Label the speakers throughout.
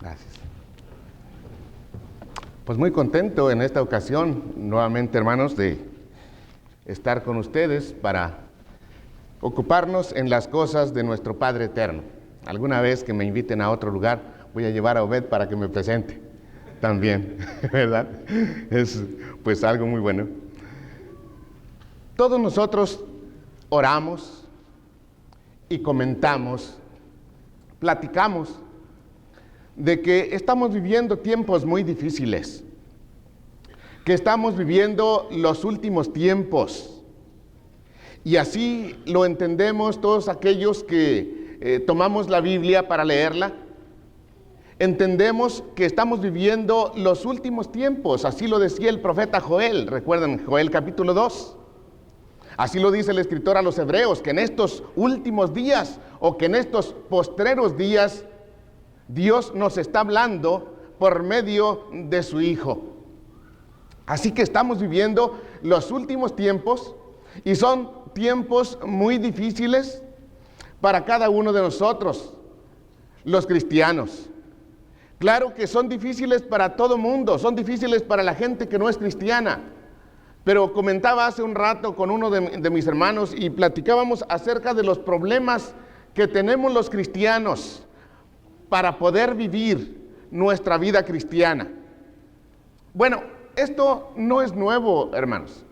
Speaker 1: Gracias. Pues muy contento en esta ocasión, nuevamente hermanos, de estar con ustedes para ocuparnos en las cosas de nuestro Padre Eterno. Alguna vez que me inviten a otro lugar, voy a llevar a Obed para que me presente también, ¿verdad? Es pues algo muy bueno. Todos nosotros oramos y comentamos, platicamos de que estamos viviendo tiempos muy difíciles, que estamos viviendo los últimos tiempos. Y así lo entendemos todos aquellos que tomamos la Biblia para leerla. Entendemos que estamos viviendo los últimos tiempos, así lo decía el profeta Joel, recuerdan Joel capítulo 2. Así lo dice el escritor a los hebreos, que en estos últimos días o que en estos postreros días Dios nos está hablando por medio de su Hijo. Así que estamos viviendo los últimos tiempos y son tiempos muy difíciles para cada uno de nosotros, los cristianos. Claro que son difíciles para todo mundo, son difíciles para la gente que no es cristiana. Pero comentaba hace un rato con uno de mis hermanos y platicábamos acerca de los problemas que tenemos los cristianos para poder vivir nuestra vida cristiana. Bueno, esto no es nuevo, hermanos.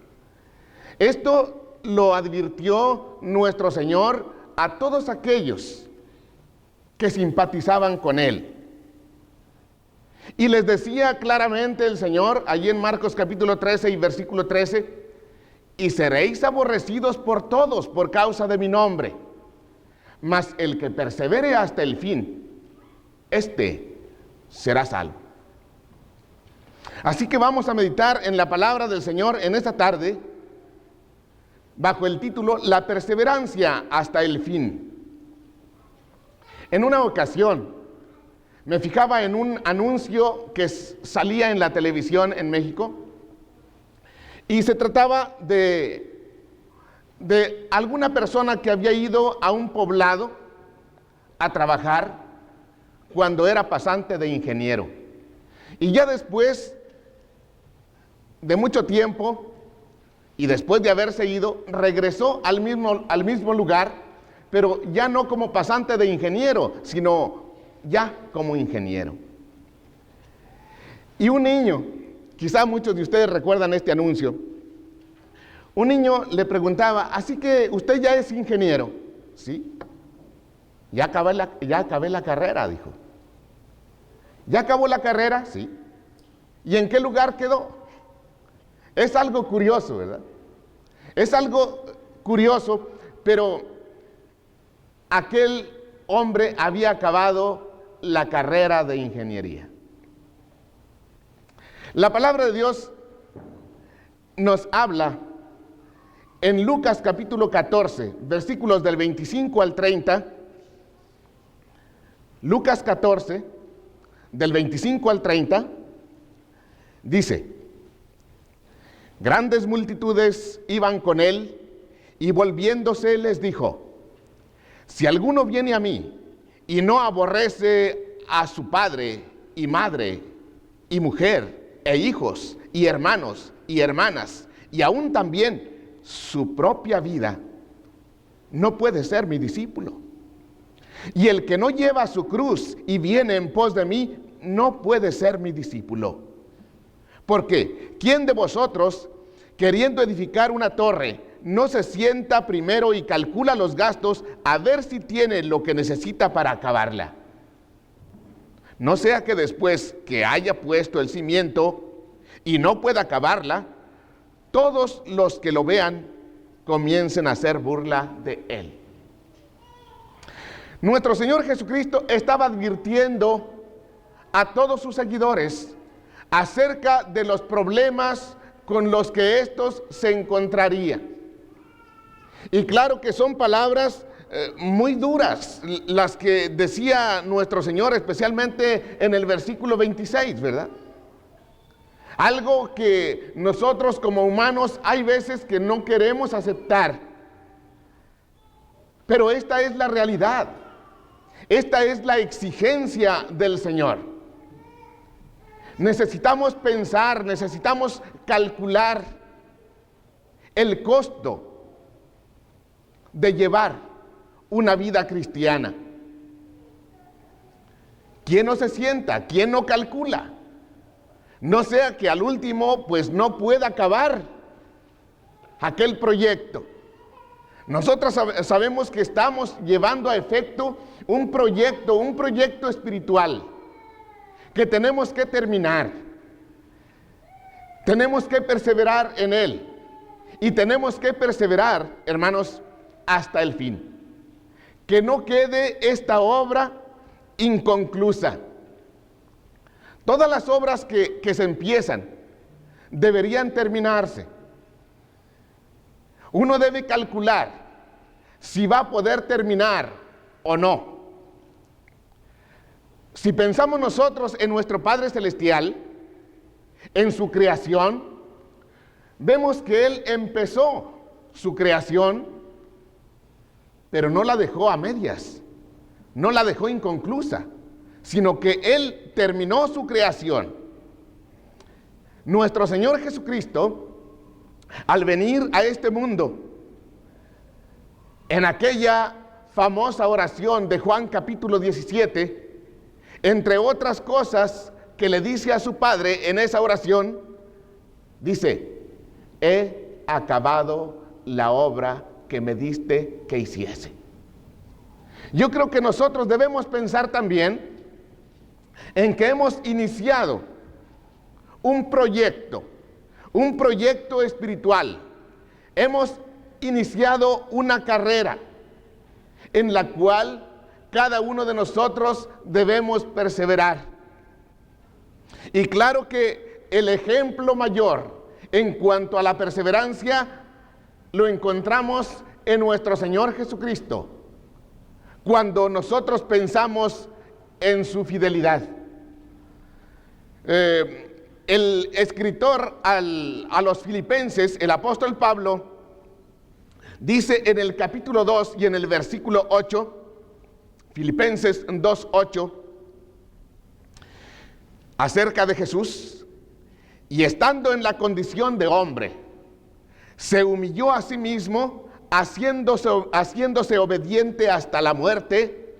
Speaker 1: Esto lo advirtió nuestro Señor a todos aquellos que simpatizaban con Él. Y les decía claramente el Señor, allí en Marcos capítulo 13 y versículo 13, y seréis aborrecidos por todos por causa de mi nombre, mas el que persevere hasta el fin, este será salvo. Así que vamos a meditar en la palabra del Señor en esta tarde, bajo el título, La perseverancia hasta el fin. En una ocasión, me fijaba en un anuncio que salía en la televisión en México, y se trataba de alguna persona que había ido a un poblado a trabajar cuando era pasante de ingeniero. Y ya después de mucho tiempo, y después de haberse ido, regresó al mismo lugar, pero ya no como pasante de ingeniero, sino ya como ingeniero. Y un niño, quizá muchos de ustedes recuerdan este anuncio, un niño le preguntaba, así que usted ya es ingeniero. Sí, ya acabé la carrera, dijo. ¿Ya acabó la carrera? Sí. ¿Y en qué lugar quedó? Es algo curioso, ¿verdad? Es algo curioso, pero aquel hombre había acabado la carrera de ingeniería. La palabra de Dios nos habla en Lucas capítulo 14, versículos del 25 al 30. Lucas 14, del 25 al 30, dice: grandes multitudes iban con él, y volviéndose les dijo: si alguno viene a mí y no aborrece a su padre y madre y mujer e hijos y hermanos y hermanas y aún también su propia vida, no puede ser mi discípulo. Y el que no lleva su cruz y viene en pos de mí, no puede ser mi discípulo. Porque ¿quién de vosotros, queriendo edificar una torre, no se sienta primero y calcula los gastos a ver si tiene lo que necesita para acabarla? No sea que después que haya puesto el cimiento y no pueda acabarla, todos los que lo vean comiencen a hacer burla de él. Nuestro Señor Jesucristo estaba advirtiendo a todos sus seguidores acerca de los problemas con los que estos se encontrarían. Y claro que son palabras muy duras las que decía nuestro Señor, especialmente en el versículo 26, ¿verdad? Algo que nosotros como humanos hay veces que no queremos aceptar. Pero esta es la realidad. Esta es la exigencia del Señor. Necesitamos pensar, necesitamos calcular el costo de llevar una vida cristiana. ¿Quién no se sienta? ¿Quién no calcula? No sea que al último pues no pueda acabar aquel proyecto. Nosotros sabemos que estamos llevando a efecto un proyecto espiritual que tenemos que terminar. Tenemos que perseverar en él. Y tenemos que perseverar, hermanos, hasta el fin. Que no quede esta obra inconclusa. Todas las obras que se empiezan deberían terminarse. Uno debe calcular si va a poder terminar o no. Si pensamos nosotros en nuestro Padre Celestial, en su creación, vemos que Él empezó su creación, pero no la dejó a medias, no la dejó inconclusa, sino que Él terminó su creación. Nuestro Señor Jesucristo, al venir a este mundo, en aquella famosa oración de Juan capítulo 17, entre otras cosas que le dice a su Padre en esa oración, dice: he acabado la obra que me diste que hiciese. Yo creo que nosotros debemos pensar también en que hemos iniciado un proyecto espiritual. Hemos iniciado una carrera en la cual cada uno de nosotros debemos perseverar. Y claro que el ejemplo mayor en cuanto a la perseverancia lo encontramos en nuestro Señor Jesucristo, cuando nosotros pensamos en su fidelidad. El escritor a los Filipenses, el apóstol Pablo, dice en el capítulo 2 y en el versículo 8, Filipenses 2:8, acerca de Jesús: y estando en la condición de hombre, se humilló a sí mismo, haciéndose obediente hasta la muerte,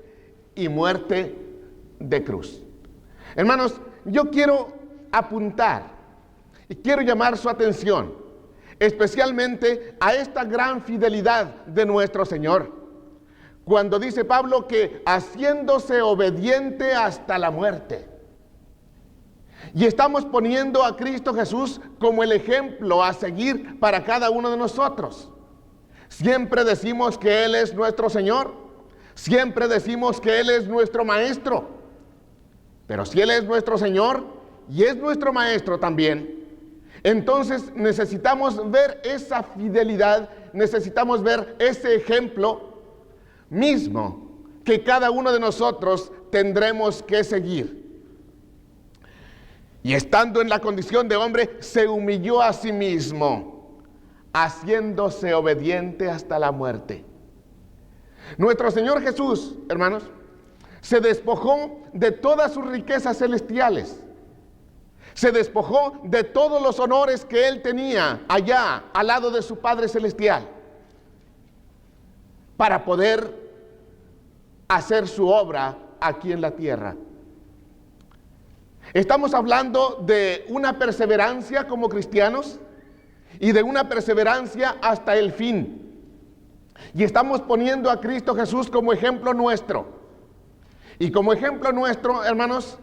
Speaker 1: y muerte de cruz. Hermanos, yo quiero apuntar y quiero llamar su atención especialmente a esta gran fidelidad de nuestro Señor, cuando dice Pablo que haciéndose obediente hasta la muerte. Y estamos poniendo a Cristo Jesús como el ejemplo a seguir para cada uno de nosotros. Siempre decimos que Él es nuestro Señor, siempre decimos que Él es nuestro Maestro, pero si Él es nuestro Señor y es nuestro Maestro también, entonces necesitamos ver esa fidelidad, necesitamos ver ese ejemplo mismo que cada uno de nosotros tendremos que seguir. Y estando en la condición de hombre, se humilló a sí mismo, haciéndose obediente hasta la muerte. Nuestro Señor Jesús, hermanos, se despojó de todas sus riquezas celestiales. Se despojó de todos los honores que Él tenía allá, al lado de su Padre Celestial, para poder hacer su obra aquí en la tierra. Estamos hablando de una perseverancia como cristianos y de una perseverancia hasta el fin. Y estamos poniendo a Cristo Jesús como ejemplo nuestro. Y como ejemplo nuestro, hermanos,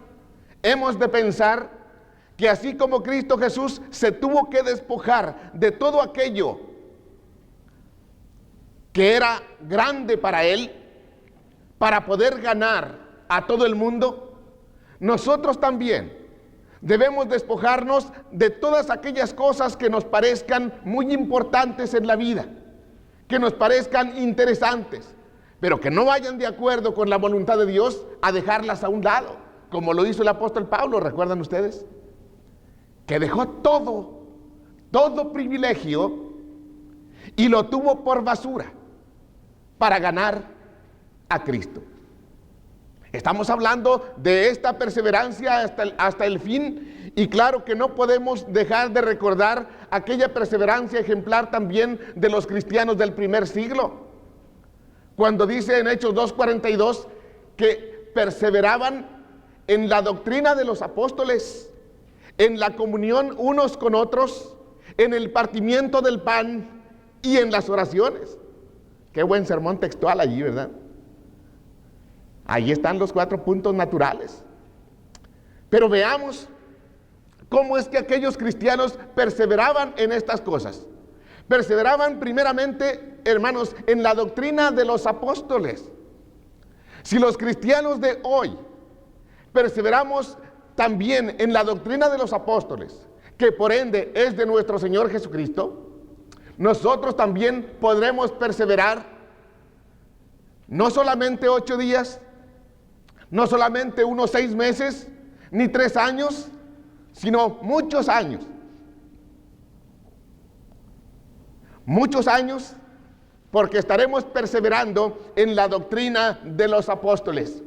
Speaker 1: hemos de pensar que así como Cristo Jesús se tuvo que despojar de todo aquello que era grande para Él, para poder ganar a todo el mundo, nosotros también debemos despojarnos de todas aquellas cosas que nos parezcan muy importantes en la vida, que nos parezcan interesantes, pero que no vayan de acuerdo con la voluntad de Dios, a dejarlas a un lado, como lo hizo el apóstol Pablo. ¿Recuerdan ustedes? Que dejó todo privilegio y lo tuvo por basura para ganar a Cristo. Estamos hablando de esta perseverancia hasta el fin, y claro que no podemos dejar de recordar aquella perseverancia ejemplar también de los cristianos del primer siglo. Cuando dice en Hechos 2:42 que perseveraban en la doctrina de los apóstoles, en la comunión unos con otros, en el partimiento del pan y en las oraciones. Qué buen sermón textual allí, ¿verdad? Ahí están los 4 puntos naturales. Pero veamos cómo es que aquellos cristianos perseveraban en estas cosas. Perseveraban primeramente, hermanos, en la doctrina de los apóstoles. Si los cristianos de hoy perseveramos también en la doctrina de los apóstoles, que por ende es de nuestro Señor Jesucristo, nosotros también podremos perseverar no solamente 8 días, no solamente unos 6 meses, ni 3 años, sino muchos años. Muchos años, porque estaremos perseverando en la doctrina de los apóstoles.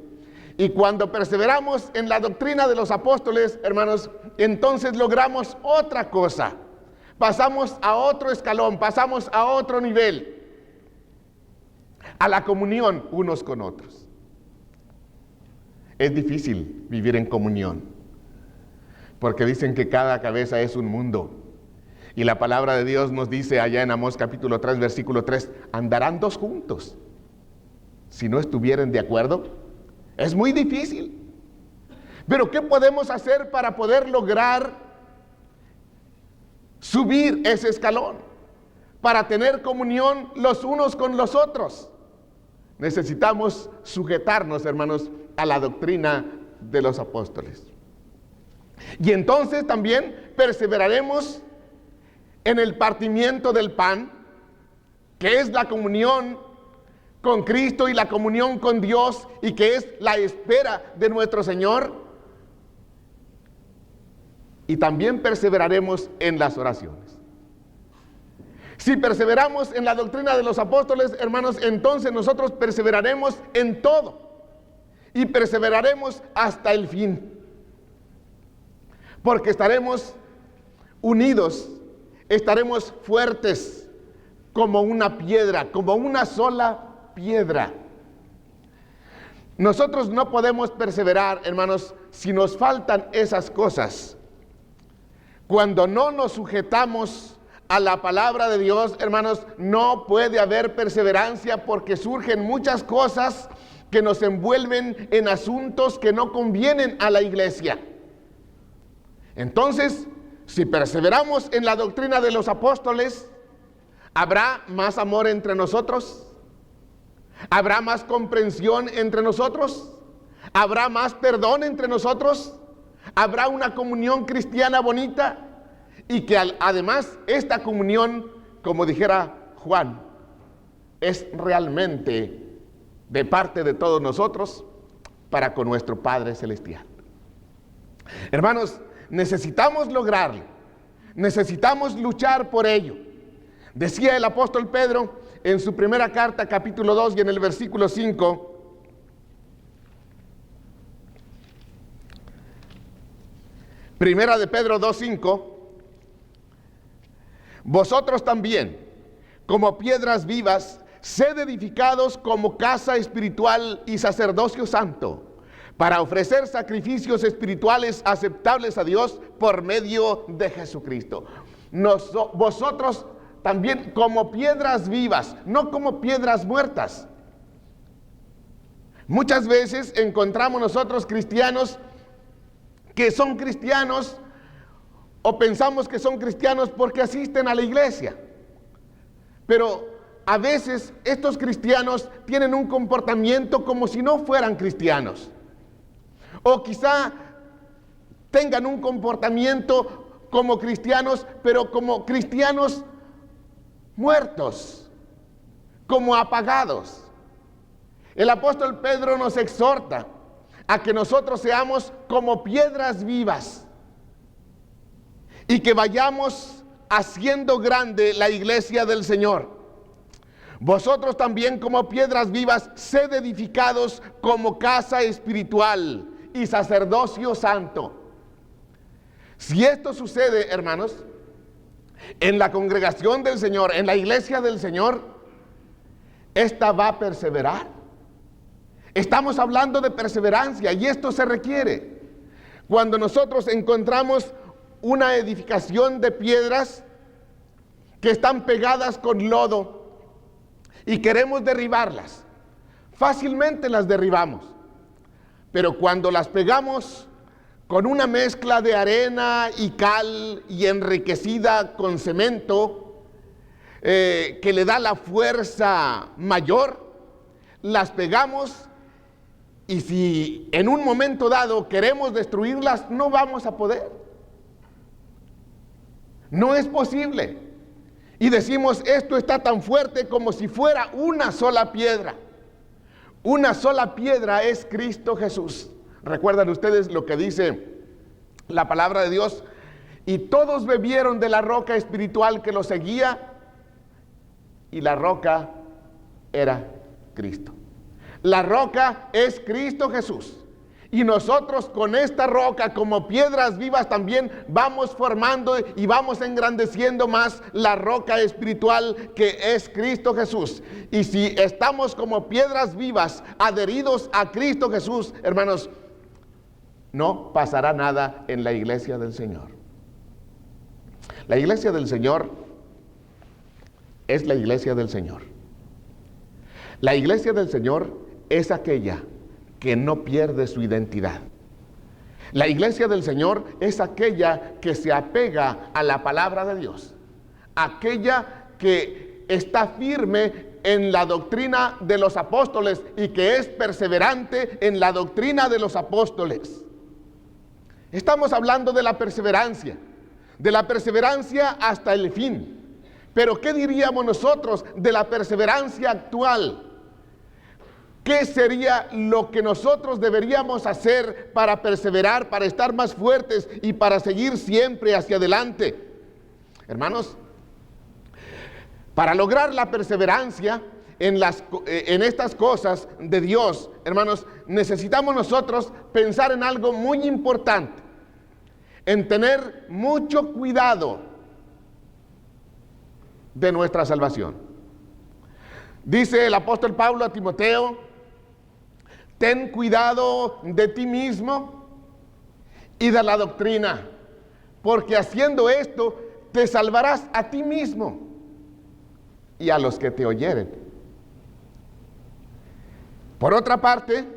Speaker 1: Y cuando perseveramos en la doctrina de los apóstoles, hermanos, entonces logramos otra cosa. Pasamos a otro escalón, pasamos a otro nivel, a la comunión unos con otros. Es difícil vivir en comunión, porque dicen que cada cabeza es un mundo. Y la palabra de Dios nos dice allá en Amós capítulo 3, versículo 3, andarán 2 juntos si no estuvieran de acuerdo. Es muy difícil. Pero ¿qué podemos hacer para poder lograr subir ese escalón? Para tener comunión los unos con los otros. Necesitamos sujetarnos, hermanos, a la doctrina de los apóstoles. Y entonces también perseveraremos en el partimiento del pan, que es la comunión con Cristo y la comunión con Dios, y que es la espera de nuestro Señor. Y también perseveraremos en las oraciones. Si perseveramos en la doctrina de los apóstoles, hermanos, entonces nosotros perseveraremos en todo. Y perseveraremos hasta el fin. Porque estaremos unidos, estaremos fuertes como una piedra, como una sola piedra. Nosotros no podemos perseverar, hermanos, si nos faltan esas cosas. Cuando no nos sujetamos a la palabra de Dios, hermanos, no puede haber perseverancia, porque surgen muchas cosas que nos envuelven en asuntos que no convienen a la iglesia. Entonces, si perseveramos en la doctrina de los apóstoles, ¿habrá más amor entre nosotros? ¿Habrá más comprensión entre nosotros? ¿Habrá más perdón entre nosotros? ¿Habrá una comunión cristiana bonita? Y que además esta comunión, como dijera Juan, es realmente de parte de todos nosotros para con nuestro Padre Celestial. Hermanos, necesitamos lograrlo, necesitamos luchar por ello. Decía el apóstol Pedro en su primera carta, capítulo 2, y en el versículo 5, primera de Pedro 2:5, vosotros también, como piedras vivas, sed edificados como casa espiritual y sacerdocio santo, para ofrecer sacrificios espirituales aceptables a Dios por medio de Jesucristo. Vosotros también como piedras vivas, no como piedras muertas. Muchas veces encontramos nosotros cristianos que son cristianos, o pensamos que son cristianos porque asisten a la iglesia. Pero a veces estos cristianos tienen un comportamiento como si no fueran cristianos. O quizá tengan un comportamiento como cristianos, pero como cristianos muertos, como apagados. El apóstol Pedro nos exhorta a que nosotros seamos como piedras vivas y que vayamos haciendo grande la iglesia del Señor. Vosotros también como piedras vivas, sed edificados como casa espiritual y sacerdocio santo. Si esto sucede, hermanos, en la congregación del Señor, en la iglesia del Señor, esta va a perseverar. Estamos hablando de perseverancia y esto se requiere. Cuando nosotros encontramos una edificación de piedras que están pegadas con lodo y queremos derribarlas, fácilmente las derribamos. Pero cuando las pegamos con una mezcla de arena y cal y enriquecida con cemento, que le da la fuerza mayor, las pegamos, y si en un momento dado queremos destruirlas, no vamos a poder. No es posible. Y decimos, esto está tan fuerte como si fuera una sola piedra. Una sola piedra es Cristo Jesús. ¿Recuerdan ustedes lo que dice la palabra de Dios? Y todos bebieron de la roca espiritual que los seguía, y la roca era Cristo. La roca es Cristo Jesús. Y nosotros con esta roca, como piedras vivas, también vamos formando y vamos engrandeciendo más la roca espiritual que es Cristo Jesús. Y si estamos como piedras vivas adheridos a Cristo Jesús, hermanos, no pasará nada en la iglesia del Señor. La iglesia del Señor es la iglesia del Señor. La iglesia del Señor es aquella que no pierde su identidad. La iglesia del Señor es aquella que se apega a la palabra de Dios, aquella que está firme en la doctrina de los apóstoles y que es perseverante en la doctrina de los apóstoles. Estamos hablando de la perseverancia hasta el fin. Pero ¿qué diríamos nosotros de la perseverancia actual? ¿Qué sería lo que nosotros deberíamos hacer para perseverar, para estar más fuertes y para seguir siempre hacia adelante? Hermanos, para lograr la perseverancia en estas cosas de Dios, hermanos, necesitamos nosotros pensar en algo muy importante, en tener mucho cuidado de nuestra salvación. Dice el apóstol Pablo a Timoteo: ten cuidado de ti mismo y de la doctrina, porque haciendo esto te salvarás a ti mismo y a los que te oyeren. Por otra parte,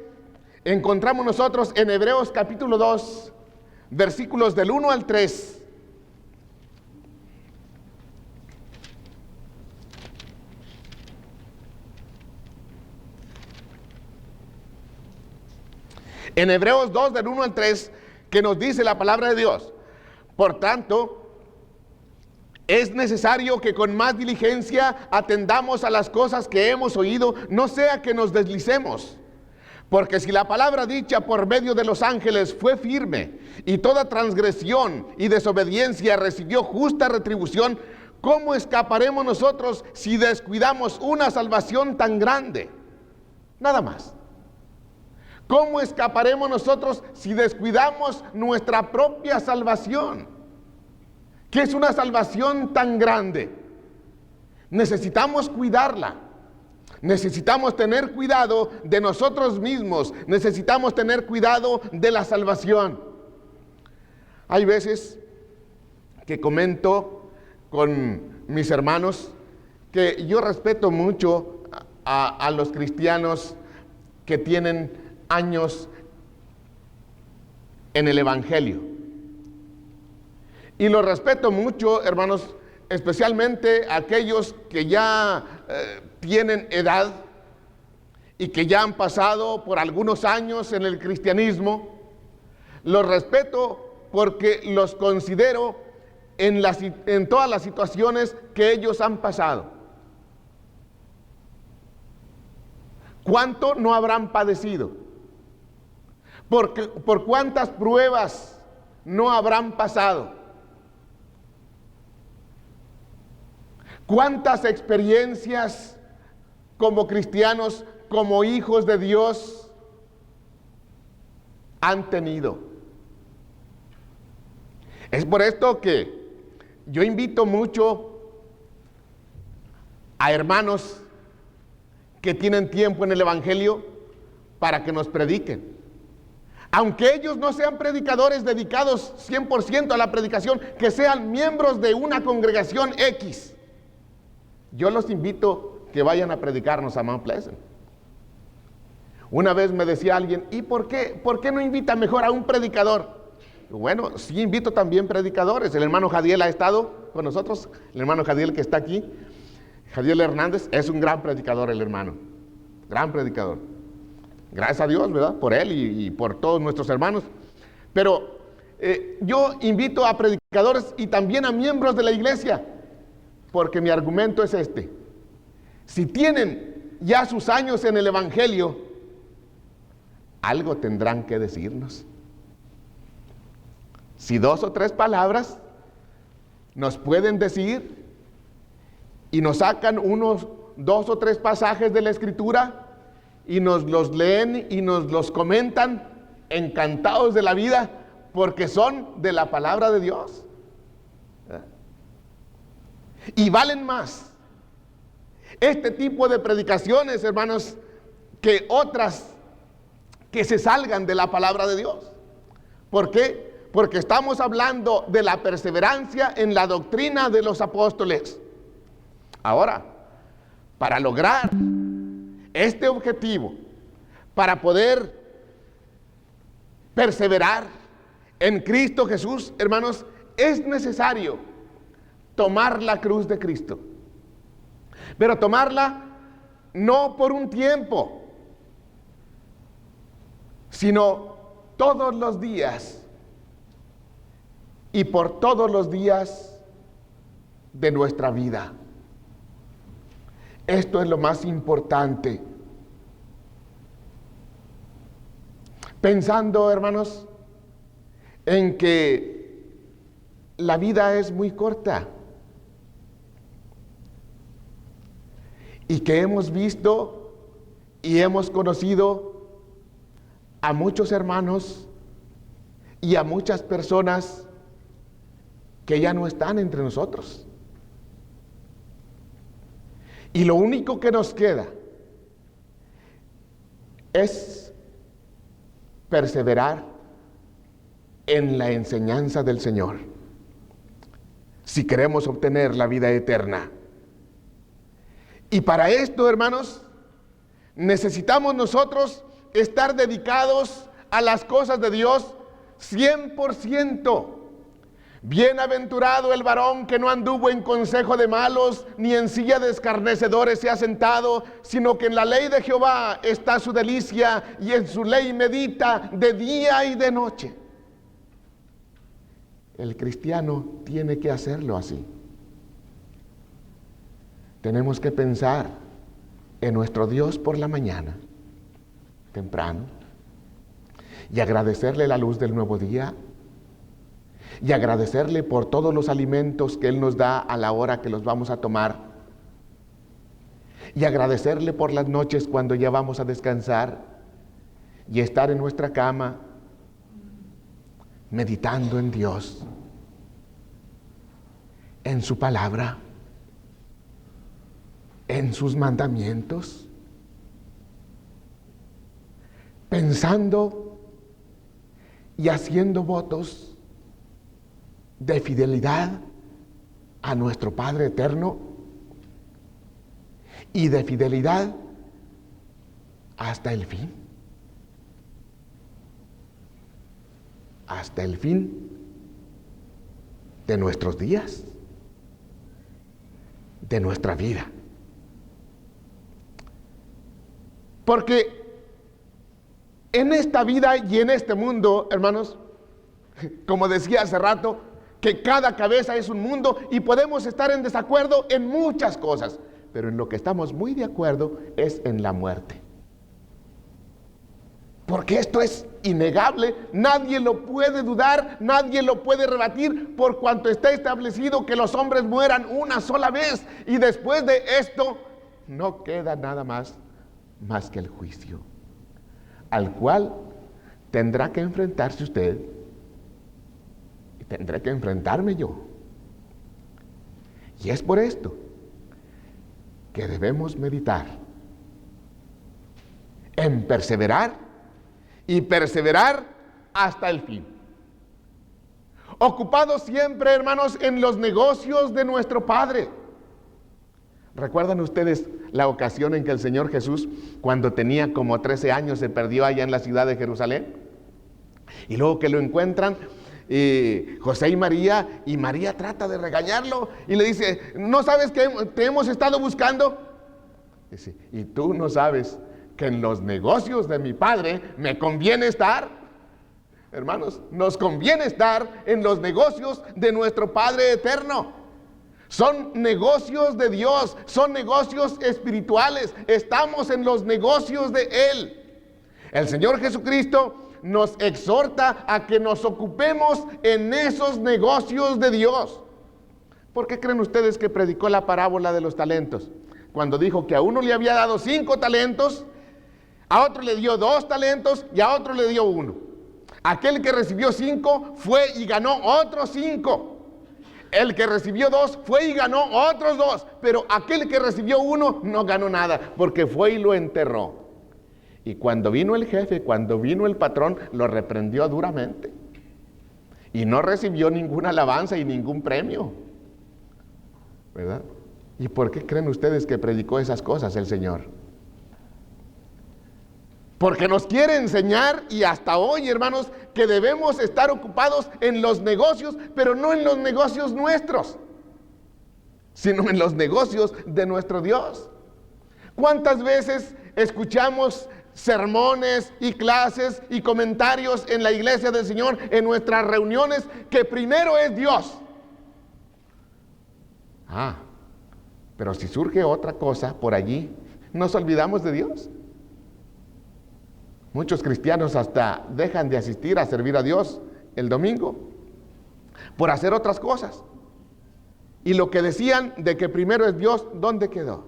Speaker 1: encontramos nosotros en Hebreos capítulo 2, versículos del 1 al 3. En Hebreos 2, del 1 al 3, que nos dice la palabra de Dios: por tanto, es necesario que con más diligencia atendamos a las cosas que hemos oído, no sea que nos deslicemos. Porque si la palabra dicha por medio de los ángeles fue firme, y toda transgresión y desobediencia recibió justa retribución, ¿cómo escaparemos nosotros si descuidamos una salvación tan grande? Nada más. ¿Cómo escaparemos nosotros si descuidamos nuestra propia salvación? ¿Qué es una salvación tan grande? Necesitamos cuidarla. Necesitamos tener cuidado de nosotros mismos. Necesitamos tener cuidado de la salvación. Hay veces que comento con mis hermanos que yo respeto mucho a los cristianos que tienen años en el Evangelio. Y los respeto mucho, hermanos, especialmente aquellos que ya tienen edad y que ya han pasado por algunos años en el cristianismo. Los respeto porque los considero en todas las situaciones que ellos han pasado. ¿Cuánto no habrán padecido? ¿Por cuántas pruebas no habrán pasado? ¿Cuántas experiencias como cristianos, como hijos de Dios, han tenido. Es por esto que yo invito mucho a hermanos que tienen tiempo en el Evangelio para que nos prediquen. Aunque ellos no sean predicadores dedicados 100% a la predicación, que sean miembros de una congregación X, yo los invito que vayan a predicarnos a Mount Pleasant. Una vez me decía alguien, ¿y por qué no invita mejor a un predicador? Bueno, sí invito también predicadores. El hermano Jadiel ha estado con nosotros, el hermano Jadiel que está aquí, Jadiel Hernández, es un gran predicador el hermano, gran predicador. Gracias a Dios, ¿verdad? Por él y por todos nuestros hermanos. Pero yo invito a predicadores y también a miembros de la iglesia, porque mi argumento es este. Si tienen ya sus años en el Evangelio, algo tendrán que decirnos. Si 2 o 3 palabras nos pueden decir y nos sacan unos 2 o 3 pasajes de la Escritura y nos los leen y nos los comentan, encantados de la vida, porque son de la palabra de Dios. Y valen más este tipo de predicaciones, hermanos, que otras que se salgan de la palabra de Dios. ¿Por qué? Porque estamos hablando de la perseverancia en la doctrina de los apóstoles. Ahora, para lograr este objetivo, para poder perseverar en Cristo Jesús, hermanos, es necesario tomar la cruz de Cristo. Pero tomarla no por un tiempo, sino todos los días y por todos los días de nuestra vida. Esto es lo más importante. Pensando, hermanos, en que la vida es muy corta y que hemos visto y hemos conocido a muchos hermanos y a muchas personas que ya no están entre nosotros. Y lo único que nos queda es perseverar en la enseñanza del Señor, si queremos obtener la vida eterna. Y para esto, hermanos, necesitamos nosotros estar dedicados a las cosas de Dios 100%. Bienaventurado el varón que no anduvo en consejo de malos, ni en silla de escarnecedores se ha sentado, sino que en la ley de Jehová está su delicia, y en su ley medita de día y de noche. El cristiano tiene que hacerlo así. Tenemos que pensar en nuestro Dios por la mañana, temprano, y agradecerle la luz del nuevo día, y agradecerle por todos los alimentos que Él nos da a la hora que los vamos a tomar, y agradecerle por las noches cuando ya vamos a descansar y estar en nuestra cama meditando en Dios, en su palabra, en sus mandamientos, pensando y haciendo votos de fidelidad a nuestro Padre eterno y de fidelidad hasta el fin. Hasta el fin de nuestros días, de nuestra vida. Porque en esta vida y en este mundo, hermanos, como decía hace rato, que cada cabeza es un mundo y podemos estar en desacuerdo en muchas cosas, pero en lo que estamos muy de acuerdo es en la muerte. Porque esto es innegable, nadie lo puede dudar, nadie lo puede rebatir, por cuanto está establecido que los hombres mueran una sola vez y después de esto no queda nada más que el juicio, al cual tendrá que enfrentarse usted y tendré que enfrentarme yo. Y es por esto que debemos meditar en perseverar y perseverar hasta el fin. Ocupados siempre, hermanos, en los negocios de nuestro Padre. ¿Recuerdan ustedes la ocasión en que el Señor Jesús, cuando tenía como 13 años, se perdió allá en la ciudad de Jerusalén? Y luego que lo encuentran José y María trata de regañarlo y le dice, ¿no sabes que te hemos estado buscando? Dice, ¿y tú no sabes que en los negocios de mi Padre me conviene estar? Hermanos, nos conviene estar en los negocios de nuestro Padre eterno. Son negocios de Dios, son negocios espirituales. Estamos en los negocios de Él. El Señor Jesucristo nos exhorta a que nos ocupemos en esos negocios de Dios. ¿Por qué creen ustedes que predicó la parábola de los talentos? Cuando dijo que a uno le había dado 5 talentos, a otro le dio 2 talentos y a otro le dio 1. Aquel que recibió 5 fue y ganó otros 5. El que recibió 2 fue y ganó otros 2. Pero aquel que recibió 1 no ganó nada, porque fue y lo enterró. Y cuando vino el jefe, cuando vino el patrón, lo reprendió duramente. Y no recibió ninguna alabanza y ningún premio. ¿Verdad? ¿Y por qué creen ustedes que predicó esas cosas el Señor? Porque nos quiere enseñar, y hasta hoy, hermanos, que debemos estar ocupados en los negocios, pero no en los negocios nuestros, sino en los negocios de nuestro Dios. ¿Cuántas veces escuchamos sermones y clases y comentarios en la iglesia del Señor, en nuestras reuniones, que primero es Dios? Pero si surge otra cosa por allí, ¿nos olvidamos de Dios? Muchos cristianos hasta dejan de asistir a servir a Dios el domingo por hacer otras cosas. Y lo que decían de que primero es Dios, ¿dónde quedó?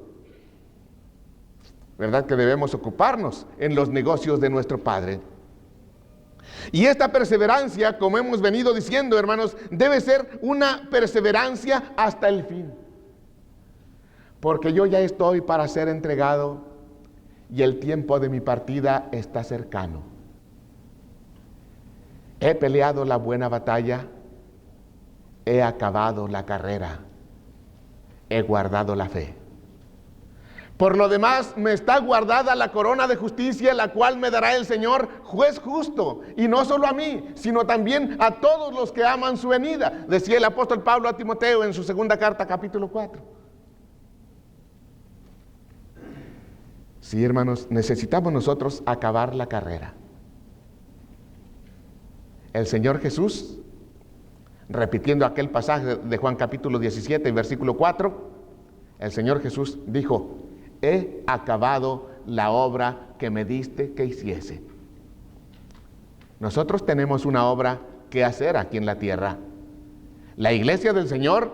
Speaker 1: ¿Verdad que debemos ocuparnos en los negocios de nuestro Padre? Y esta perseverancia, como hemos venido diciendo, hermanos, debe ser una perseverancia hasta el fin. Porque yo ya estoy para ser entregado y el tiempo de mi partida está cercano. He peleado la buena batalla, he acabado la carrera, he guardado la fe. Por lo demás, me está guardada la corona de justicia, la cual me dará el Señor, juez justo, y no solo a mí, sino también a todos los que aman su venida, decía el apóstol Pablo a Timoteo en su segunda carta, capítulo 4. Sí, hermanos, necesitamos nosotros acabar la carrera. El Señor Jesús, repitiendo aquel pasaje de Juan capítulo 17, versículo 4, el Señor Jesús dijo, he acabado la obra que me diste que hiciese. Nosotros tenemos una obra que hacer aquí en la tierra. La iglesia del Señor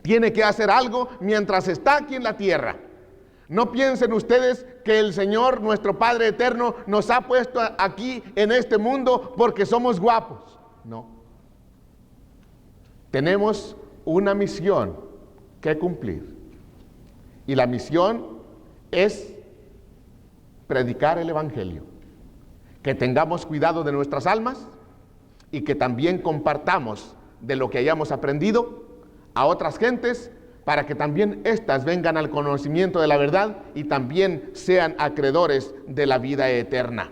Speaker 1: tiene que hacer algo mientras está aquí en la tierra. No piensen ustedes que el Señor, nuestro Padre eterno, nos ha puesto aquí en este mundo porque somos guapos. No. Tenemos una misión que cumplir. Y la misión es predicar el Evangelio. Que tengamos cuidado de nuestras almas y que también compartamos de lo que hayamos aprendido a otras gentes, para que también éstas vengan al conocimiento de la verdad y también sean acreedores de la vida eterna.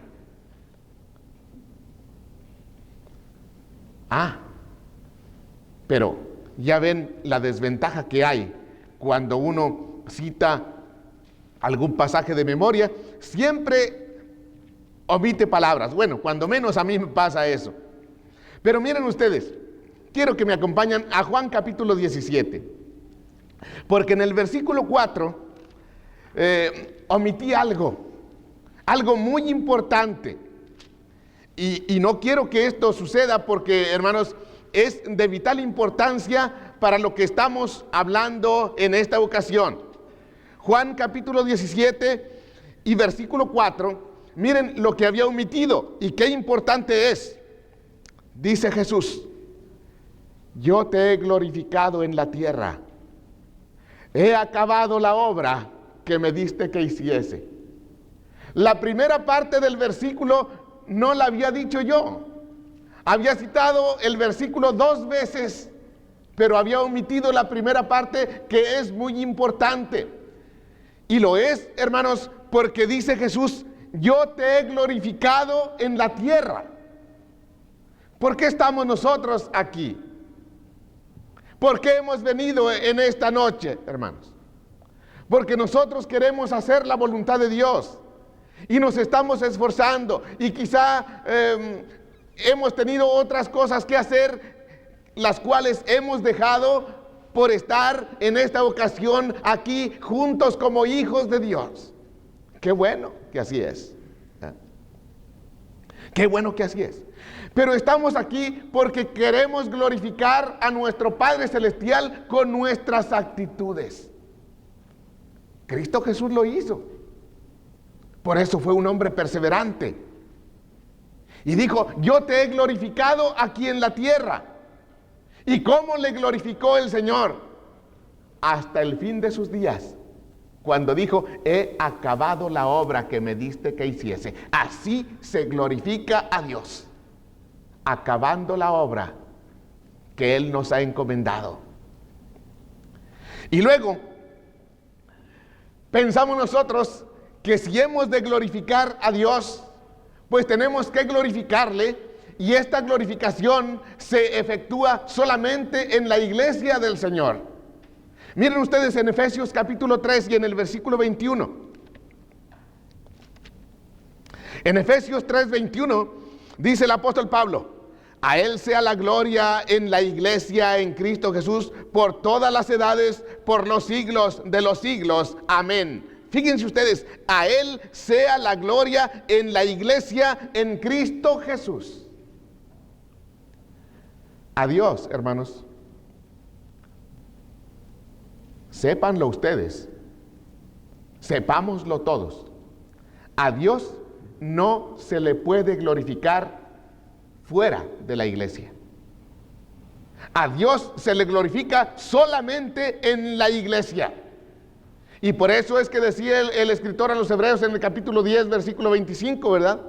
Speaker 1: Pero ya ven la desventaja que hay cuando uno cita algún pasaje de memoria, siempre omite palabras. Bueno, cuando menos a mí me pasa eso. Pero miren ustedes, quiero que me acompañen a Juan capítulo 17. Porque en el versículo 4 omití algo muy importante. Y no quiero que esto suceda porque, hermanos, es de vital importancia para lo que estamos hablando en esta ocasión. Juan capítulo 17 y versículo 4, miren lo que había omitido y qué importante es. Dice Jesús: yo te he glorificado en la tierra, he acabado la obra que me diste que hiciese. La primera parte del versículo no la había dicho yo. Había citado el versículo 2 veces, pero había omitido la primera parte, que es muy importante. Y lo es, hermanos, porque dice Jesús: yo te he glorificado en la tierra. ¿Por qué estamos nosotros aquí? ¿Por qué hemos venido en esta noche, hermanos? Porque nosotros queremos hacer la voluntad de Dios y nos estamos esforzando, y quizá hemos tenido otras cosas que hacer, las cuales hemos dejado por estar en esta ocasión aquí juntos como hijos de Dios. Qué bueno que así es. Qué bueno que así es. Pero estamos aquí porque queremos glorificar a nuestro Padre Celestial con nuestras actitudes. Cristo Jesús lo hizo. Por eso fue un hombre perseverante. Y dijo: yo te he glorificado aquí en la tierra. ¿Y cómo le glorificó el Señor? Hasta el fin de sus días, cuando dijo: he acabado la obra que me diste que hiciese. Así se glorifica a Dios, acabando la obra que Él nos ha encomendado. Y luego pensamos nosotros que si hemos de glorificar a Dios, pues tenemos que glorificarle, y esta glorificación se efectúa solamente en la iglesia del Señor. Miren ustedes en Efesios capítulo 3 y en el versículo 21. En Efesios 3:21 dice el apóstol Pablo: a Él sea la gloria en la iglesia en Cristo Jesús por todas las edades, por los siglos de los siglos. Amén. Fíjense ustedes: a Él sea la gloria en la iglesia en Cristo Jesús. A Dios, hermanos, sépanlo ustedes, sepámoslo todos, a Dios no se le puede glorificar fuera de la iglesia. A Dios se le glorifica solamente en la iglesia. Y por eso es que decía el escritor a los Hebreos en el capítulo 10, versículo 25, ¿verdad?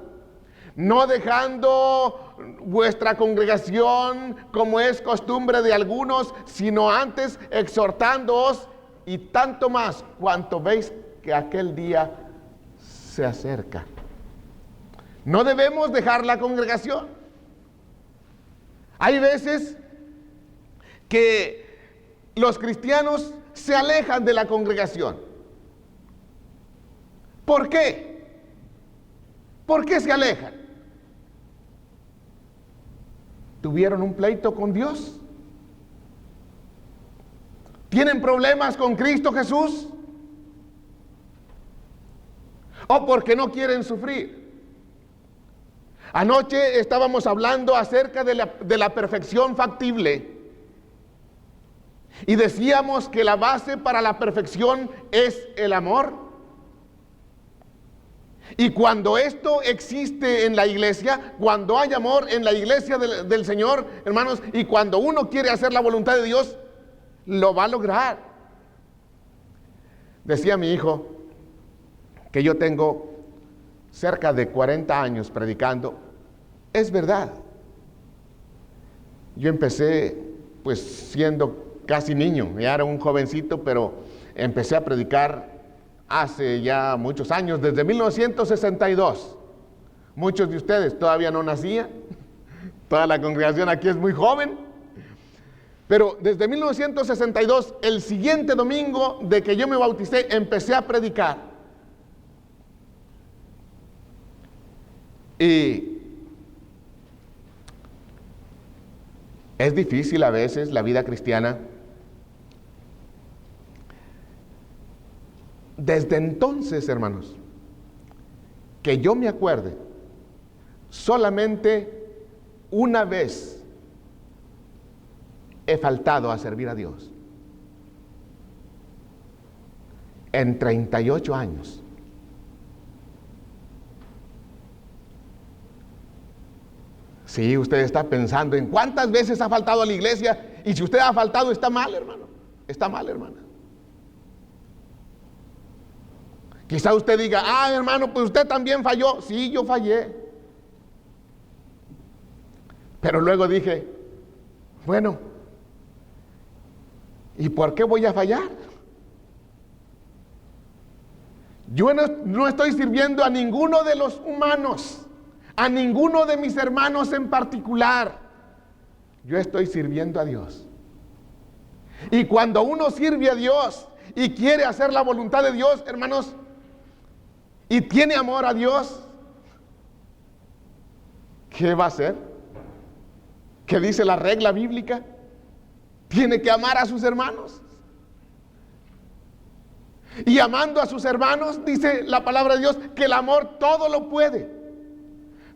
Speaker 1: No dejando vuestra congregación como es costumbre de algunos, sino antes exhortándoos, y tanto más cuanto veis que aquel día se acerca. No debemos dejar la congregación. Hay veces que los cristianos se alejan de la congregación. ¿Por qué? ¿Por qué se alejan? ¿Tuvieron un pleito con Dios? ¿Tienen problemas con Cristo Jesús? ¿O porque no quieren sufrir? Anoche estábamos hablando acerca de la perfección factible. Y decíamos que la base para la perfección es el amor. Y cuando esto existe en la iglesia, cuando hay amor en la iglesia del Señor, hermanos, y cuando uno quiere hacer la voluntad de Dios, lo va a lograr. Decía mi hijo que yo tengo cerca de 40 años predicando. Es verdad. Yo empecé pues siendo casi niño, ya era un jovencito, pero empecé a predicar hace ya muchos años, desde 1962. Muchos de ustedes todavía no nacían, toda la congregación aquí es muy joven, pero desde 1962, el siguiente domingo de que yo me bauticé, empecé a predicar. Y es difícil a veces la vida cristiana. Desde entonces, hermanos, que yo me acuerde, solamente una vez he faltado a servir a Dios. en 38 años. Sí, usted está pensando en cuántas veces ha faltado a la iglesia, y si usted ha faltado está mal, hermano. Está mal, hermana. Quizá usted diga, hermano, pues usted también falló. Sí, yo fallé. Pero luego dije, bueno, ¿y por qué voy a fallar? Yo no estoy sirviendo a ninguno de los humanos, a ninguno de mis hermanos en particular. Yo estoy sirviendo a Dios. Y cuando uno sirve a Dios y quiere hacer la voluntad de Dios, hermanos, y tiene amor a Dios, ¿qué va a hacer? ¿Qué dice la regla bíblica? Tiene que amar a sus hermanos. Y amando a sus hermanos, dice la palabra de Dios, que el amor todo lo puede,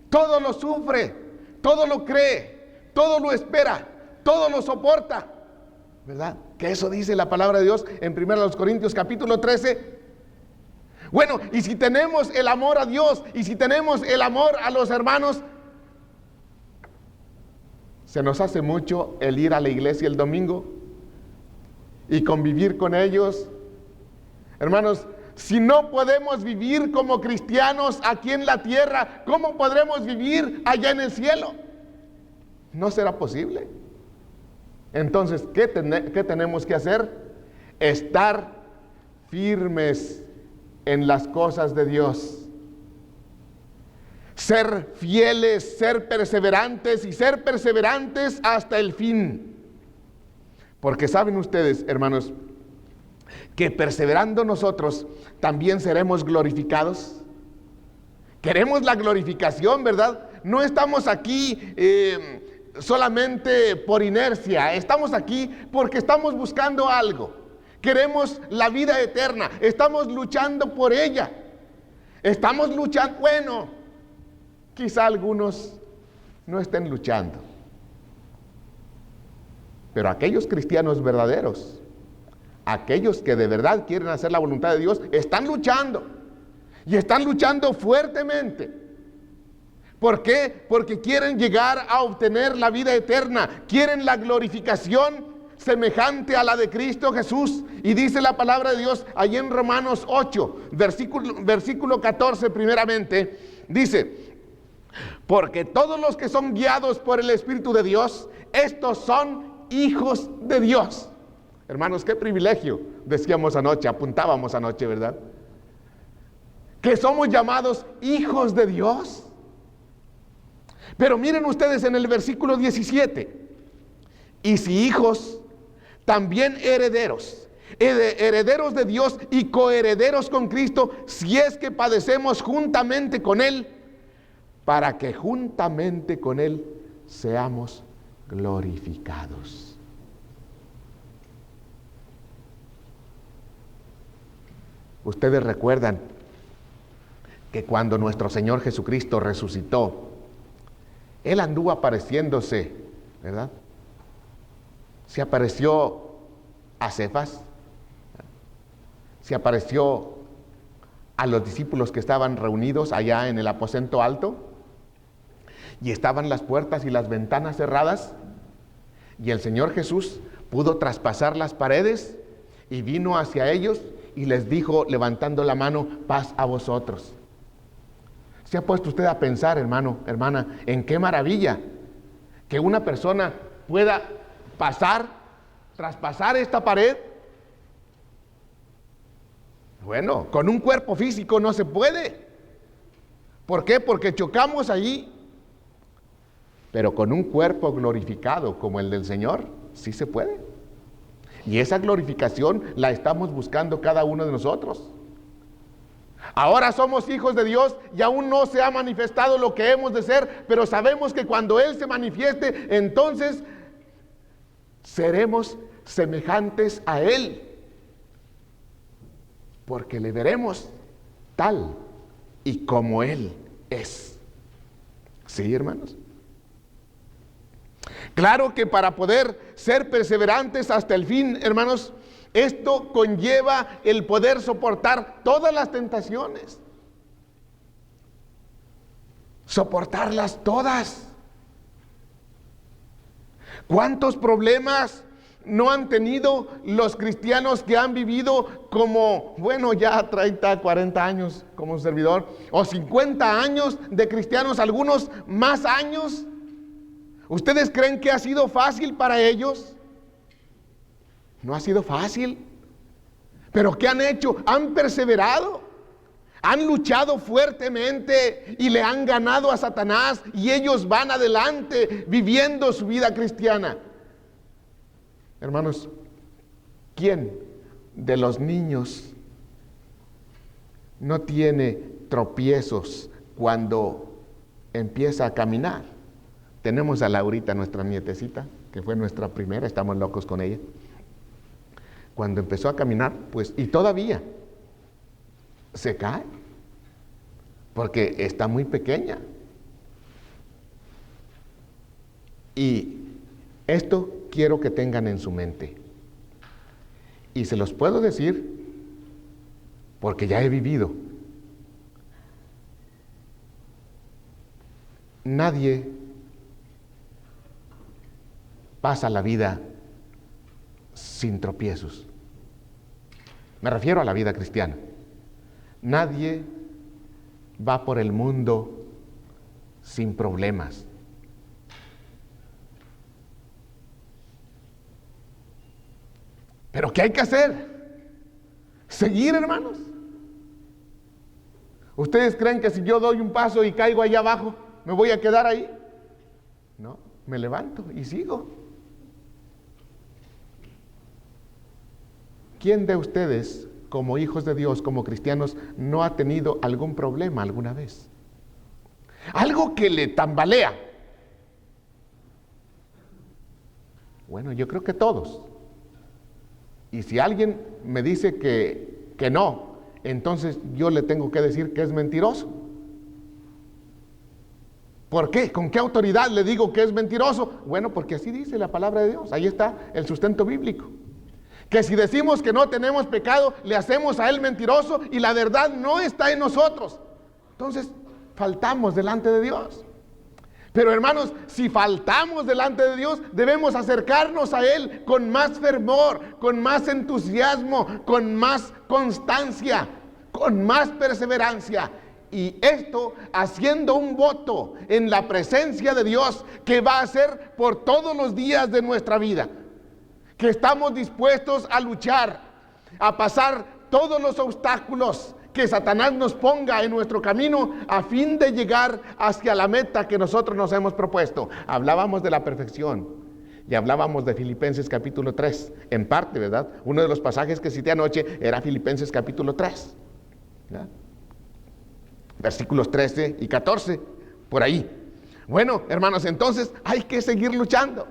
Speaker 1: todo lo sufre, todo lo cree, todo lo espera, todo lo soporta, ¿verdad? Que eso dice la palabra de Dios en 1 Corintios capítulo 13. Bueno, y si tenemos el amor a Dios, y si tenemos el amor a los hermanos, se nos hace mucho el ir a la iglesia el domingo y convivir con ellos. Hermanos, si no podemos vivir como cristianos aquí en la tierra, ¿cómo podremos vivir allá en el cielo? No será posible. Entonces, ¿qué tenemos que hacer? Estar firmes en las cosas de Dios. Ser fieles, ser perseverantes y ser perseverantes hasta el fin. Porque saben ustedes, hermanos, que perseverando nosotros también seremos glorificados. Queremos la glorificación, ¿verdad? No estamos aquí solamente por inercia, estamos aquí porque estamos buscando algo. Queremos la vida eterna, estamos luchando por ella. Estamos luchando, bueno, quizá algunos no estén luchando, pero aquellos cristianos verdaderos, aquellos que de verdad quieren hacer la voluntad de Dios, están luchando, y están luchando fuertemente. ¿Por qué? Porque quieren llegar a obtener la vida eterna, quieren la glorificación semejante a la de Cristo Jesús. Y dice la palabra de Dios allí en Romanos 8, versículo 14 primeramente, dice: porque todos los que son guiados por el Espíritu de Dios, estos son hijos de Dios. Hermanos, qué privilegio, decíamos anoche, apuntábamos anoche, ¿verdad? Que somos llamados hijos de Dios. Pero miren ustedes en el versículo 17, y si hijos, también herederos, herederos de Dios y coherederos con Cristo, si es que padecemos juntamente con Él, para que juntamente con Él seamos glorificados. Ustedes recuerdan que cuando nuestro Señor Jesucristo resucitó, Él anduvo apareciéndose, ¿verdad? Se apareció a Cefas, se apareció a los discípulos que estaban reunidos allá en el aposento alto, y estaban las puertas y las ventanas cerradas, y el Señor Jesús pudo traspasar las paredes y vino hacia ellos y les dijo, levantando la mano: paz a vosotros. ¿Se ha puesto usted a pensar, hermano, hermana, en qué maravilla que una persona pueda traspasar esta pared? Bueno, con un cuerpo físico no se puede. ¿Por qué? Porque chocamos allí. Pero con un cuerpo glorificado como el del Señor, sí se puede. Y esa glorificación la estamos buscando cada uno de nosotros. Ahora somos hijos de Dios y aún no se ha manifestado lo que hemos de ser, pero sabemos que cuando Él se manifieste, entonces seremos semejantes a Él, porque le veremos tal y como Él es. ¿Sí, hermanos? Claro que para poder ser perseverantes hasta el fin, hermanos, esto conlleva el poder soportar todas las tentaciones. Soportarlas todas. ¿Cuántos problemas no han tenido los cristianos que han vivido como, bueno, ya 30, 40 años como un servidor, o 50 años de cristianos, algunos más años? ¿Ustedes creen que ha sido fácil para ellos? No ha sido fácil. ¿Pero qué han hecho? Han perseverado. Han luchado fuertemente y le han ganado a Satanás, y ellos van adelante viviendo su vida cristiana. Hermanos, ¿quién de los niños no tiene tropiezos cuando empieza a caminar? Tenemos a Laurita, nuestra nietecita, que fue nuestra primera, estamos locos con ella. Cuando empezó a caminar, pues, y todavía se cae, porque está muy pequeña. Y esto quiero que tengan en su mente. Y se los puedo decir porque ya he vivido. Nadie pasa la vida sin tropiezos. Me refiero a la vida cristiana. Nadie va por el mundo sin problemas. ¿Pero qué hay que hacer? Seguir, hermanos. ¿Ustedes creen que si yo doy un paso y caigo allá abajo, me voy a quedar ahí? No, me levanto y sigo. ¿Quién de ustedes, como hijos de Dios, como cristianos, no ha tenido algún problema alguna vez? Algo que le tambalea. Bueno, yo creo que todos. Y si alguien me dice que no, entonces yo le tengo que decir que es mentiroso. ¿Por qué? ¿Con qué autoridad le digo que es mentiroso? Bueno, porque así dice la palabra de Dios. Ahí está el sustento bíblico. Que si decimos que no tenemos pecado, le hacemos a él mentiroso y la verdad no está en nosotros. Entonces, faltamos delante de Dios. Pero hermanos, si faltamos delante de Dios, debemos acercarnos a Él con más fervor, con más entusiasmo, con más constancia, con más perseverancia. Y esto haciendo un voto en la presencia de Dios que va a ser por todos los días de nuestra vida. Que estamos dispuestos a luchar, a pasar todos los obstáculos que Satanás nos ponga en nuestro camino a fin de llegar hacia la meta que nosotros nos hemos propuesto. Hablábamos de la perfección y hablábamos de Filipenses capítulo 3, en parte, ¿verdad? Uno de los pasajes que cité anoche era Filipenses capítulo 3, ¿verdad? Versículos 13 y 14, por ahí. Bueno, hermanos, entonces hay que seguir luchando.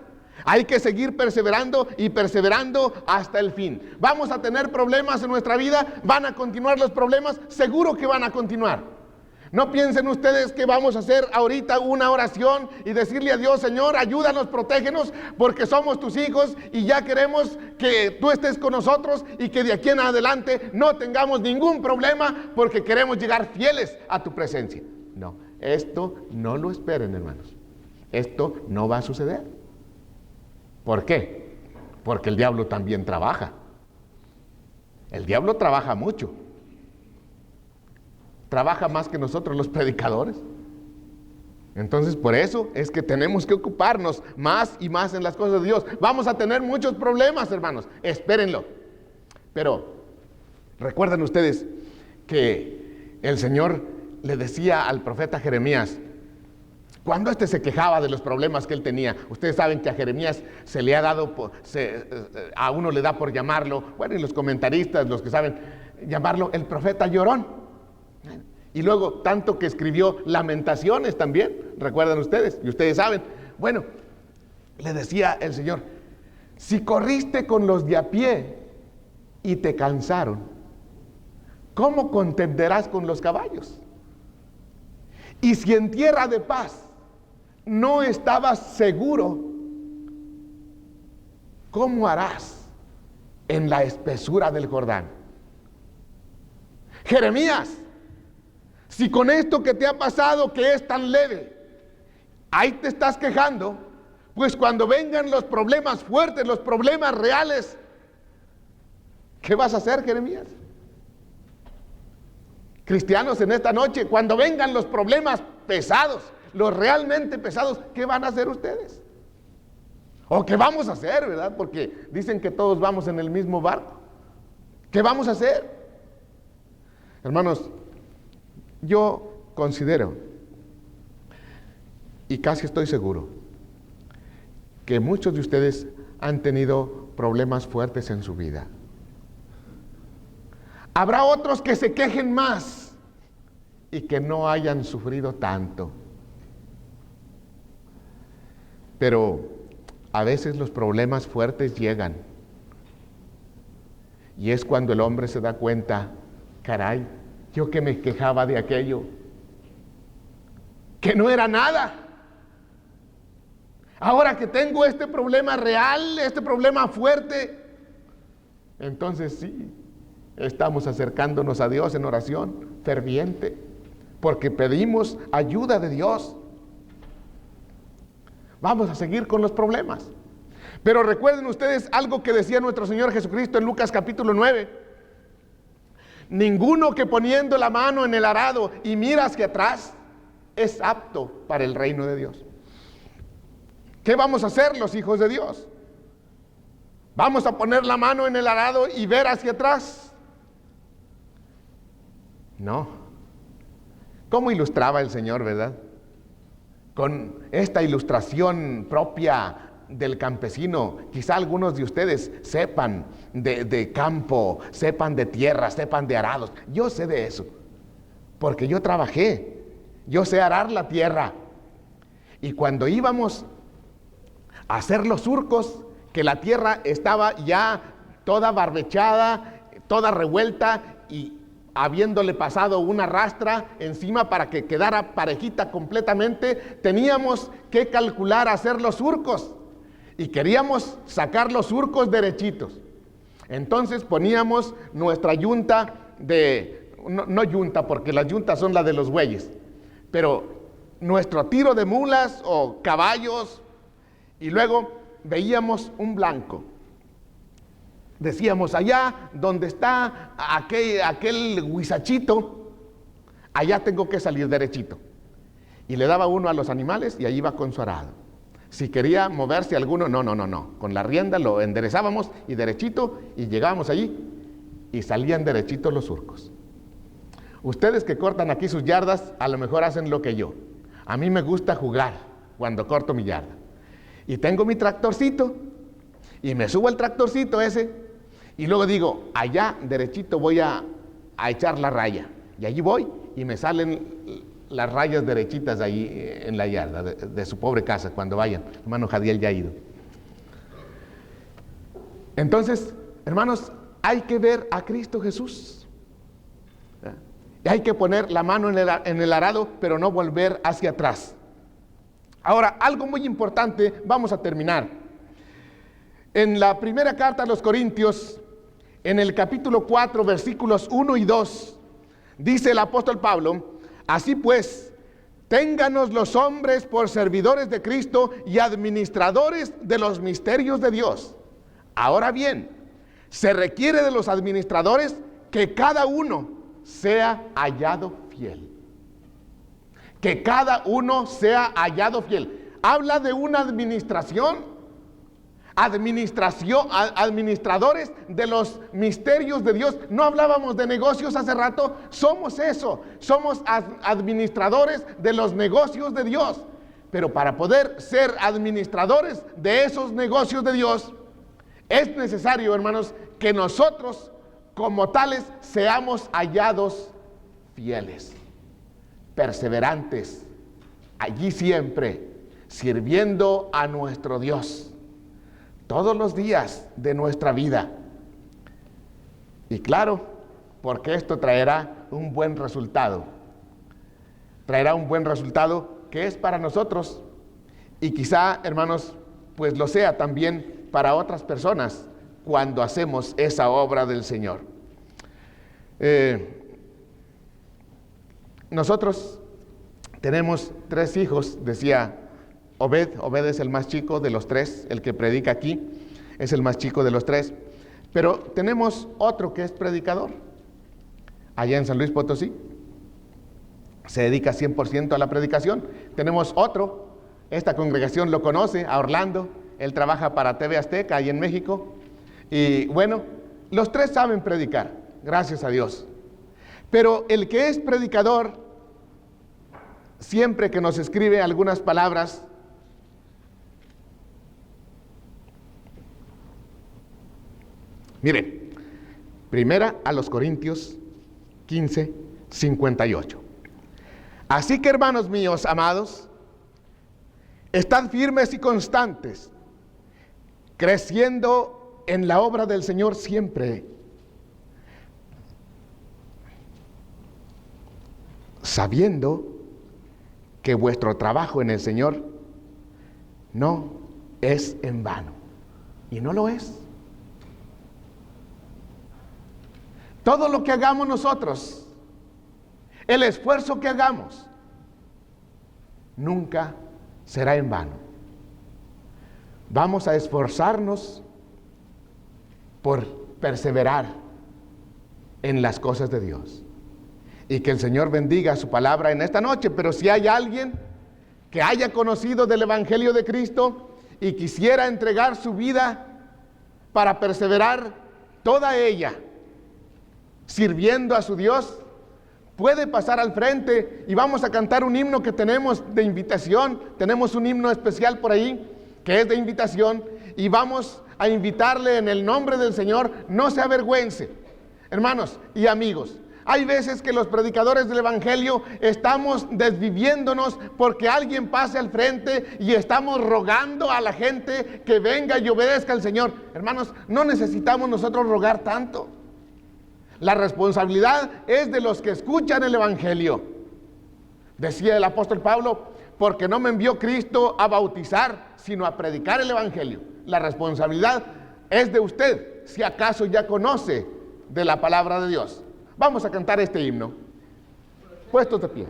Speaker 1: Hay que seguir perseverando y perseverando hasta el fin. ¿Vamos a tener problemas en nuestra vida? ¿Van a continuar los problemas? Seguro que van a continuar. No piensen ustedes que vamos a hacer ahorita una oración y decirle a Dios: Señor, ayúdanos, protégenos, porque somos tus hijos y ya queremos que tú estés con nosotros y que de aquí en adelante no tengamos ningún problema porque queremos llegar fieles a tu presencia. No, esto no lo esperen, hermanos. Esto no va a suceder. ¿Por qué? Porque el diablo también trabaja. El diablo trabaja mucho. Trabaja más que nosotros los predicadores. Entonces, por eso es que tenemos que ocuparnos más y más en las cosas de Dios. Vamos a tener muchos problemas, hermanos. Espérenlo. Pero recuerden ustedes que el Señor le decía al profeta Jeremías, cuando éste se quejaba de los problemas que él tenía. Ustedes saben que a Jeremías se le ha dado, a uno le da por llamarlo, bueno, y los comentaristas, los que saben llamarlo, el profeta llorón. Y luego, tanto que escribió Lamentaciones también, recuerdan ustedes, y ustedes saben. Bueno, le decía el Señor, si corriste con los de a pie y te cansaron, ¿cómo contenderás con los caballos? Y si en tierra de paz no estabas seguro, ¿cómo harás en la espesura del Jordán? Jeremías, si con esto que te ha pasado, que es tan leve, ahí te estás quejando, pues cuando vengan los problemas fuertes, los problemas reales, ¿qué vas a hacer, Jeremías? Cristianos, en esta noche, cuando vengan los problemas pesados, los realmente pesados, ¿qué van a hacer ustedes? ¿O qué vamos a hacer, verdad? Porque dicen que todos vamos en el mismo barco. ¿Qué vamos a hacer? Hermanos, yo considero, y casi estoy seguro, que muchos de ustedes han tenido problemas fuertes en su vida. Habrá otros que se quejen más y que no hayan sufrido tanto. Pero a veces los problemas fuertes llegan. Y es cuando el hombre se da cuenta, caray, yo que me quejaba de aquello, que no era nada. Ahora que tengo este problema real, este problema fuerte, entonces sí, estamos acercándonos a Dios en oración ferviente, porque pedimos ayuda de Dios. Vamos a seguir con los problemas. Pero recuerden ustedes algo que decía nuestro Señor Jesucristo en Lucas capítulo 9. Ninguno que poniendo la mano en el arado y mira hacia atrás es apto para el reino de Dios. ¿Qué vamos a hacer los hijos de Dios? ¿Vamos a poner la mano en el arado y ver hacia atrás? No. ¿Cómo ilustraba el Señor, verdad? Con esta ilustración propia del campesino. Quizá algunos de ustedes sepan de campo, sepan de tierra, sepan de arados. Yo sé de eso, porque yo trabajé. Yo sé arar la tierra. Y cuando íbamos a hacer los surcos, que la tierra estaba ya toda barbechada, toda revuelta y habiéndole pasado una rastra encima para que quedara parejita completamente, teníamos que calcular hacer los surcos y queríamos sacar los surcos derechitos. Entonces poníamos nuestra yunta no yunta, porque las yuntas son las de los bueyes, pero nuestro tiro de mulas o caballos, y luego veíamos un blanco. Decíamos, allá donde está aquel huizachito, allá tengo que salir derechito. Y le daba uno a los animales y allí iba con su arado. Si quería moverse alguno, no. Con la rienda lo enderezábamos y derechito, y llegábamos allí y salían derechitos los surcos. Ustedes que cortan aquí sus yardas, a lo mejor hacen lo que yo. A mí me gusta jugar cuando corto mi yarda. Y tengo mi tractorcito, y me subo al tractorcito ese, y luego digo, allá derechito voy a echar la raya. Y allí voy, y me salen las rayas derechitas ahí en la yarda de su pobre casa cuando vayan. Hermano Jadiel ya ha ido. Entonces, hermanos, hay que ver a Cristo Jesús. Y hay que poner la mano en el arado, pero no volver hacia atrás. Ahora, algo muy importante, vamos a terminar. En la primera carta a los Corintios, en el capítulo 4, versículos 1 y 2, dice el apóstol Pablo, así pues, ténganos los hombres por servidores de Cristo y administradores de los misterios de Dios. Ahora bien, se requiere de los administradores que cada uno sea hallado fiel. Que cada uno sea hallado fiel. Habla de una administradores de los misterios de Dios. No hablábamos de negocios hace rato. Somos eso. Somos administradores de los negocios de Dios. Pero para poder ser administradores de esos negocios de Dios, es necesario, hermanos, que nosotros como tales seamos hallados fieles, perseverantes, allí siempre, sirviendo a nuestro Dios todos los días de nuestra vida. Y claro, porque esto traerá un buen resultado. Traerá un buen resultado que es para nosotros, y quizá, hermanos, pues lo sea también para otras personas cuando hacemos esa obra del Señor. Nosotros tenemos 3 hijos, decía Obed es el más chico de los 3, el que predica aquí, es el más chico de los 3, pero tenemos otro que es predicador, allá en San Luis Potosí, se dedica 100% a la predicación. Tenemos otro, esta congregación lo conoce, a Orlando, él trabaja para TV Azteca, ahí en México, y bueno, los 3 saben predicar, gracias a Dios, pero el que es predicador, siempre que nos escribe algunas palabras, miren, primera a los Corintios 15:58. Así que, hermanos míos amados, estad firmes y constantes, creciendo en la obra del Señor siempre, sabiendo que vuestro trabajo en el Señor no es en vano. Y no lo es. Todo lo que hagamos nosotros, el esfuerzo que hagamos, nunca será en vano. Vamos a esforzarnos por perseverar en las cosas de Dios. Y que el Señor bendiga su palabra en esta noche. Pero si hay alguien que haya conocido del Evangelio de Cristo y quisiera entregar su vida para perseverar toda ella sirviendo a su Dios, puede pasar al frente y vamos a cantar un himno que tenemos de invitación. Tenemos un himno especial por ahí que es de invitación y vamos a invitarle en el nombre del Señor. No se avergüence, hermanos y amigos. Hay veces que los predicadores del Evangelio estamos desviviéndonos porque alguien pase al frente y estamos rogando a la gente que venga y obedezca al Señor. Hermanos, no necesitamos nosotros rogar tanto. La responsabilidad es de los que escuchan el Evangelio. Decía el apóstol Pablo, porque no me envió Cristo a bautizar, sino a predicar el Evangelio. La responsabilidad es de usted, si acaso ya conoce de la palabra de Dios. Vamos a cantar este himno, puestos de pie.